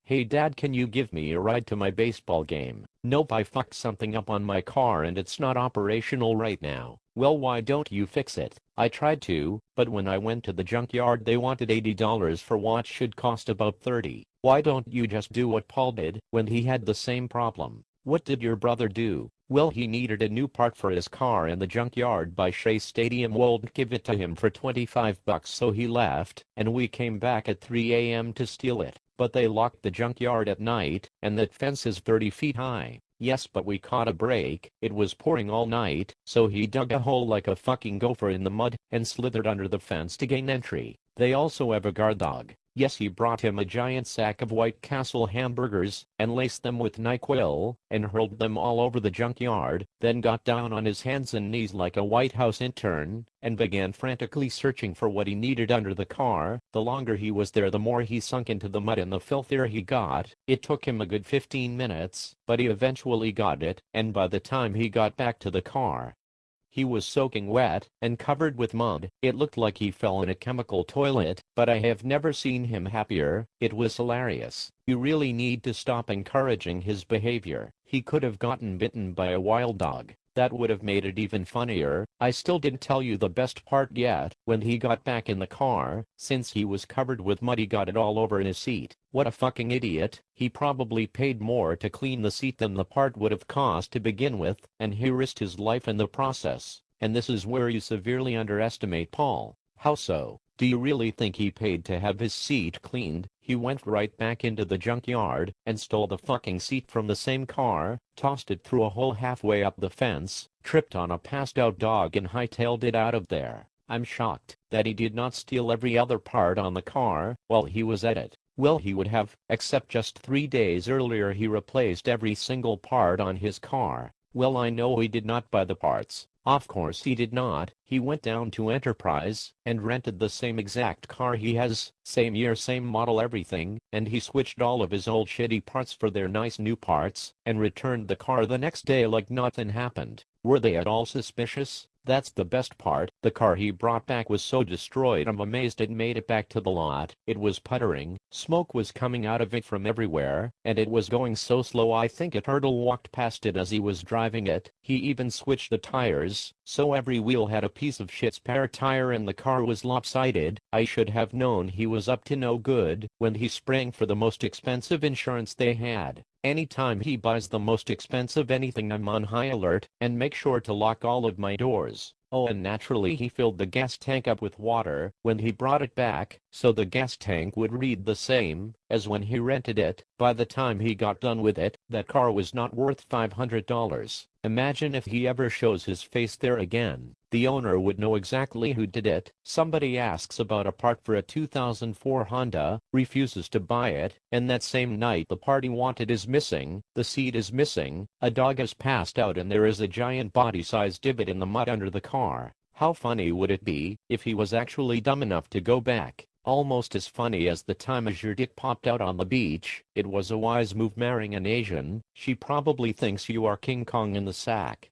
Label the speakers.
Speaker 1: "Hey dad, can you give me a ride to my baseball game?" "Nope, I fucked something up on my car and it's not operational right now." "Well, why don't you fix it?" "I tried to, but when I went to the junkyard they wanted $80 for what should cost about 30. Why don't you just do what Paul did when he had the same problem?" "What did your brother do?" "Well, he needed a new part for his car and the junkyard by Shea Stadium won't give it to him for $25, so he left, and we came back at 3 a.m. to steal it. But they locked the junkyard at night, and that fence is 30 feet high." "Yes, but we caught a break. It was pouring all night, so he dug a hole like a fucking gopher in the mud and slithered under the fence to gain entry." "They also have a guard dog." "Yes, he brought him a giant sack of White Castle hamburgers and laced them with NyQuil and hurled them all over the junkyard, then got down on his hands and knees like a White House intern and began frantically searching for what he needed under the car. The longer he was there, the more he sunk into the mud and the filthier he got. It took him a good 15 minutes, but he eventually got it, and by the time he got back to the car, he was soaking wet and covered with mud. It looked like he fell in a chemical toilet, but I have never seen him happier. It was hilarious." "You really need to stop encouraging his behavior. He could have gotten bitten by a wild dog. That would have made it even funnier." "I still didn't tell you the best part yet. When he got back in the car, since he was covered with mud, he got it all over his seat." "What a fucking idiot. He probably paid more to clean the seat than the part would have cost to begin with, and he risked his life in the process. And this is where you severely underestimate Paul." "How so?" "Do you really think he paid to have his seat cleaned? He went right back into the junkyard and stole the fucking seat from the same car, tossed it through a hole halfway up the fence, tripped on a passed-out dog and hightailed it out of there. I'm shocked that he did not steal every other part on the car while he was at it." "Well, he would have, except just 3 days earlier he replaced every single part on his car." "Well, I know he did not buy the parts." "Of course he did not. He went down to Enterprise and rented the same exact car he has, same year, same model, everything, and he switched all of his old shitty parts for their nice new parts and returned the car the next day like nothing happened." "Were they at all suspicious?" "That's the best part. The car he brought back was so destroyed I'm amazed it made it back to the lot. It was puttering, smoke was coming out of it from everywhere, and it was going so slow I think a turtle walked past it as he was driving it. He even switched the tires, so every wheel had a piece of shit spare tire and the car was lopsided. I should have known he was up to no good when he sprang for the most expensive insurance they had. Anytime he buys the most expensive anything I'm on high alert and make sure to lock all of my doors. Oh, and naturally he filled the gas tank up with water when he brought it back, so the gas tank would read the same as when he rented it. By the time he got done with it, that car was not worth $500. Imagine if he ever shows his face there again. The owner would know exactly who did it. Somebody asks about a part for a 2004 Honda, refuses to buy it, and that same night the part he wanted is missing, the seat is missing, a dog has passed out, and there is a giant body-sized divot in the mud under the car. How funny would it be if he was actually dumb enough to go back? Almost as funny as the time as your dick popped out on the beach. It was a wise move marrying an Asian. She probably thinks you are King Kong in the sack.